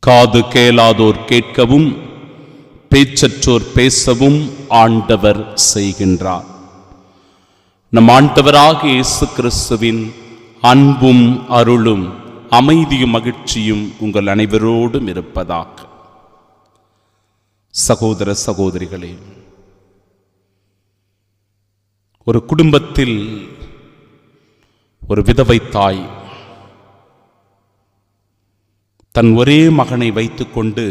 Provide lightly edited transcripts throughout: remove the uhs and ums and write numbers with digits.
காது கேளாதோர் கேட்கவும் பேச்சற்றோர் பேசவும் ஆண்டவர் செய்கின்றார். நம் ஆண்டவராகிய இயேசு கிறிஸ்துவின் அன்பும் அருளும் அமைதியும் மகிழ்ச்சியும் உங்கள் அனைவரோடும் இருப்பதாக. சகோதர சகோதரிகளே, ஒரு குடும்பத்தில் ஒரு விதவை தாய் தன் ஒரே மகனை வைத்துக்கொண்டு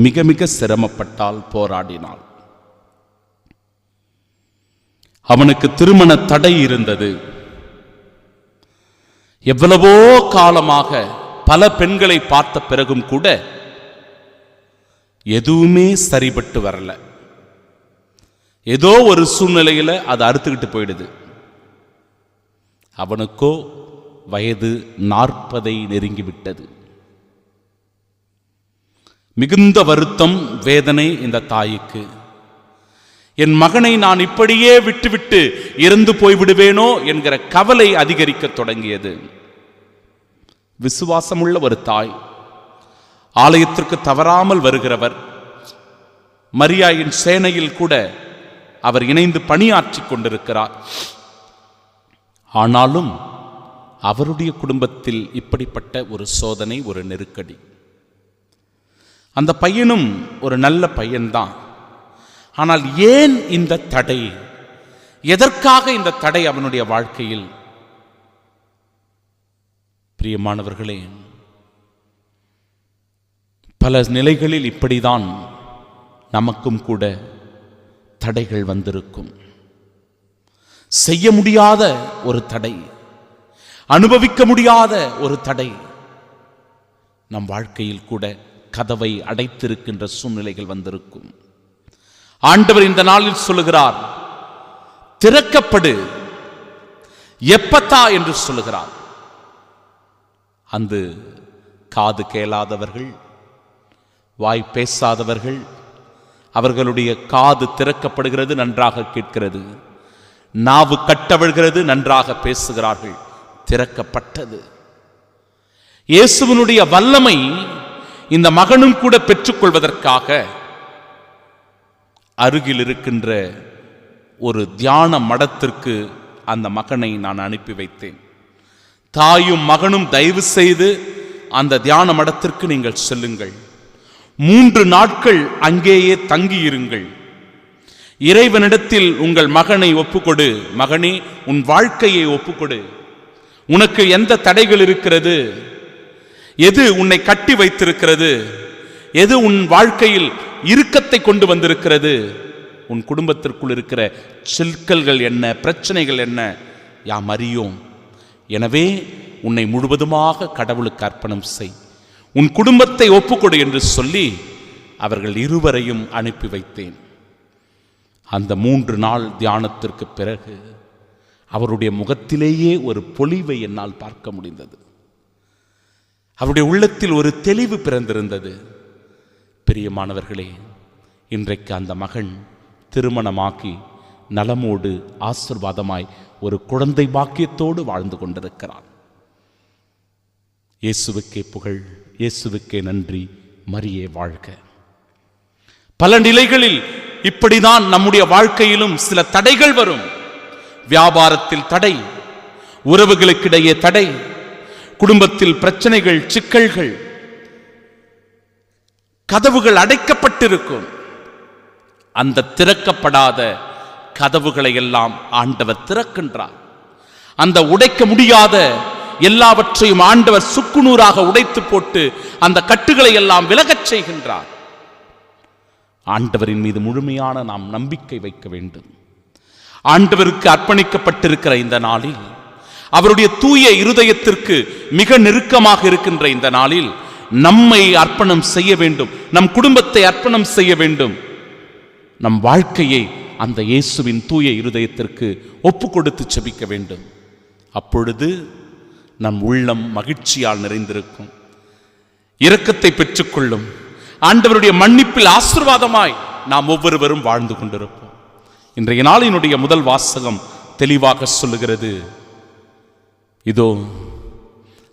மிக மிக சிரமப்பட்டால், போராடினாள். அவனுக்கு திருமண தடை இருந்தது. எவ்வளவோ காலமாக பல பெண்களை பார்த்த பிறகும் கூட எதுவுமே சரிபட்டு வரல. ஏதோ ஒரு சூழ்நிலையில் அது அறுத்துக்கிட்டு போயிடுது. அவனுக்கோ வயது 40 நெருங்கிவிட்டது. மிகுந்த வருத்தம், வேதனை இந்த தாய்க்கு. என் மகனை நான் இப்படியே விட்டுவிட்டு இறந்து போய்விடுவேனோ என்கிற கவலை அதிகரிக்க தொடங்கியது. விசுவாசமுள்ள ஒரு தாய், ஆலயத்திற்கு தவறாமல் வருகிறவர், மரியாயின் சேனையில் கூட அவர் இணைந்து பணியாற்றிக் கொண்டிருக்கிறார். ஆனாலும் அவருடைய குடும்பத்தில் இப்படிப்பட்ட ஒரு சோதனை, ஒரு நெருக்கடி. அந்த பையனும் ஒரு நல்ல பையன்தான். ஆனால் ஏன் இந்த தடை? எதற்காக இந்த தடை அவனுடைய வாழ்க்கையில்? பிரியமானவர்களே, பல நிலைகளில் இப்படிதான் நமக்கும் கூட தடைகள் வந்திருக்கும். செய்ய முடியாத ஒரு தடை, அனுபவிக்க முடியாத ஒரு தடை நம் வாழ்க்கையில் கூட கதவை அடைத்திருக்கின்ற சூழ்நிலைகள் வந்திருக்கும். ஆண்டவர் இந்த நாளில் சொல்லுகிறார், திறக்கப்படு, எப்பத்தா என்று சொல்லுகிறார். அந்த காது கேளாதவர்கள், வாய் பேசாதவர்கள், அவர்களுடைய காது திறக்கப்படுகிறது, நன்றாக கேட்கிறது. நாவு கட்டவிழ்கிறது, நன்றாக பேசுகிறார்கள், திறக்கப்பட்டது. இயேசுவினுடைய வல்லமை இந்த மகனும் கூட பெற்றுக்கொள்வதற்காக அருகில் இருக்கின்ற ஒரு தியான மடத்திற்கு அந்த மகனை நான் அனுப்பி வைத்தேன். தாயும் மகனும் தயவு செய்து அந்த தியான மடத்திற்கு நீங்கள் செல்லுங்கள். 3 நாட்கள் அங்கேயே தங்கியிருங்கள். இறைவனிடத்தில் உங்கள் மகனை ஒப்புக்கொடு. மகனே, உன் வாழ்க்கையை ஒப்புக்கொடு. உனக்கு எந்த தடைகள் இருக்கிறது? எது உன்னை கட்டி வைத்திருக்கிறது? எது உன் வாழ்க்கையில் இறுக்கத்தை கொண்டு வந்திருக்கிறது? உன் குடும்பத்திற்குள் இருக்கிற சிக்கல்கள் என்ன, பிரச்சனைகள் என்ன, யாம் அறியோம். எனவே உன்னை முழுவதுமாக கடவுளுக்கு அர்ப்பணம் செய், உன் குடும்பத்தை ஒப்புக்கொடு என்று சொல்லி அவர்கள் இருவரையும் அனுப்பி வைத்தேன். அந்த 3 நாள் தியானத்திற்கு பிறகு அவருடைய முகத்திலேயே ஒரு பொலிவை என்னால் பார்க்க முடிந்தது. அவருடைய உள்ளத்தில் ஒரு தெளிவு பிறந்திருந்தது. பிரியமானவர்களே, இன்றைக்கு அந்த மகன் திருமணமாக்கி நலமோடு ஆசீர்வாதமாய் ஒரு குழந்தை பாக்கியத்தோடு வாழ்ந்து கொண்டிருக்கிறார். இயேசுவுக்கே புகழ், இயேசுவுக்கே நன்றி, மரியே வாழ்க. பல நிலைகளில் இப்படிதான் நம்முடைய வாழ்க்கையிலும் சில தடைகள் வரும். வியாபாரத்தில் தடை, உறவுகளுக்கிடையே தடை, குடும்பத்தில் பிரச்சனைகள், சிக்கல்கள், கதவுகள் அடைக்கப்பட்டிருக்கும். அந்த திறக்கப்படாத கதவுகளை எல்லாம் ஆண்டவர் திறக்கின்றார். அந்த உடைக்க முடியாத எல்லாவற்றையும் ஆண்டவர் சுக்குநூறாக உடைத்து போட்டு அந்த கட்டுகளை எல்லாம் விலகச் செய்கின்றார். ஆண்டவரின் மீது முழுமையான நாம் நம்பிக்கை வைக்க வேண்டும். ஆண்டவருக்கு அர்ப்பணிக்கப்பட்டிருக்கிற இந்த நாளில், அவருடைய தூய இருதயத்திற்கு மிக நெருக்கமாக இருக்கின்ற இந்த நாளில் நம்மை அர்ப்பணம் செய்ய வேண்டும், நம் குடும்பத்தை அர்ப்பணம் செய்ய வேண்டும், நம் வாழ்க்கையை அந்த இயேசுவின் தூய இருதயத்திற்கு ஒப்பு கொடுத்து செபிக்க வேண்டும். அப்பொழுது நம் உள்ளம் மகிழ்ச்சியால் நிறைந்திருக்கும், இரக்கத்தை பெற்றுக்கொள்ளும். ஆண்டவருடைய மன்னிப்பில் ஆசீர்வாதமாய் நாம் ஒவ்வொருவரும் வாழ்ந்து கொண்டிருப்போம். இன்றைய நாளினுடைய முதல் வாசகம் தெளிவாக சொல்லுகிறது. இதோ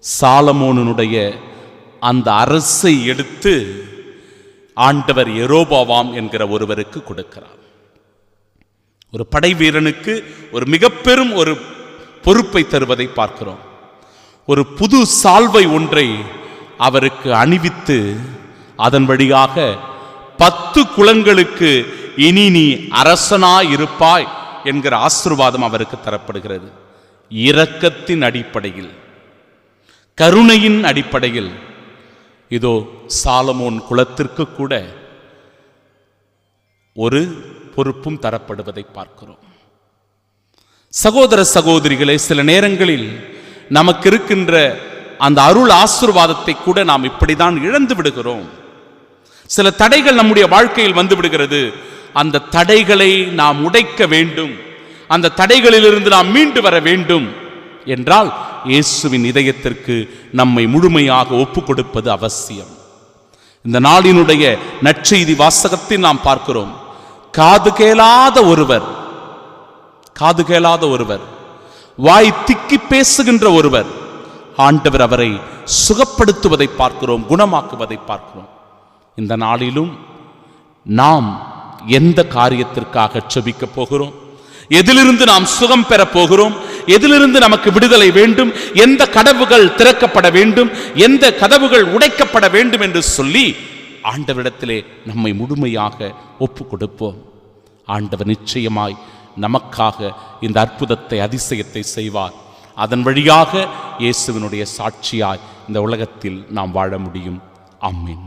சாலமோனுடைய அந்த அரசை எடுத்து ஆண்டவர் யெரொபெயாம் என்கிற ஒருவருக்கு கொடுக்கிறார். ஒரு படை வீரனுக்கு ஒரு மிக பெரும் ஒரு பொறுப்பை தருவதை பார்க்கிறோம். ஒரு புது சால்வை ஒன்றை அவருக்கு அணிவித்து அதன் வழியாக 10 குலங்களுக்கு இனி நீ அரசனாய் இருப்பாய் என்கிற ஆசீர்வாதம் அவருக்கு தரப்படுகிறது. இரக்கத்தின் அடிப்படையில், கருணையின் அடிப்படையில் இதோ சாலமோன் குலத்திற்கு கூட ஒரு பொறுப்பும் தரப்படுவதை பார்க்கிறோம். சகோதர சகோதரிகளே, சில நேரங்களில் நமக்கு இருக்கின்ற அந்த அருள் ஆசீர்வாதத்தை கூட நாம் இப்படிதான் இழந்து விடுகிறோம். சில தடைகள் நம்முடைய வாழ்க்கையில் வந்து விடுகிறது. அந்த தடைகளை நாம் உடைக்க வேண்டும், அந்த தடைகளிலிருந்து நாம் மீண்டு வர வேண்டும் என்றால் இயேசுவின் இதயத்திற்கு நம்மை முழுமையாக ஒப்புக் கொடுப்பது அவசியம். இந்த நாளினுடைய நற்செய்தி வாசகத்தில் நாம் பார்க்கிறோம், காது கேளாத ஒருவர், வாய் திக்கி பேசுகின்ற ஒருவர், ஆண்டவர் அவரை சுகப்படுத்துவதை பார்க்கிறோம், குணமாக்குவதை பார்க்கிறோம். இந்த நாளிலும் நாம் எந்த காரியத்திற்காக செபிக்க போகிறோம், எதிலிருந்து நாம் சுகம் பெற போகிறோம், எதிலிருந்து நமக்கு விடுதலை வேண்டும், எந்த கதவுகள் திறக்கப்பட வேண்டும், எந்த கதவுகள் உடைக்கப்பட வேண்டும் என்று சொல்லி ஆண்டவரிடத்திலே நம்மை முழுமையாக ஒப்பு கொடுப்போம். ஆண்டவர் நிச்சயமாய் நமக்காக இந்த அற்புதத்தை, அதிசயத்தை செய்வார். அதன் வழியாக இயேசுவினுடைய சாட்சியாய் இந்த உலகத்தில் நாம் வாழ முடியும். ஆமென்.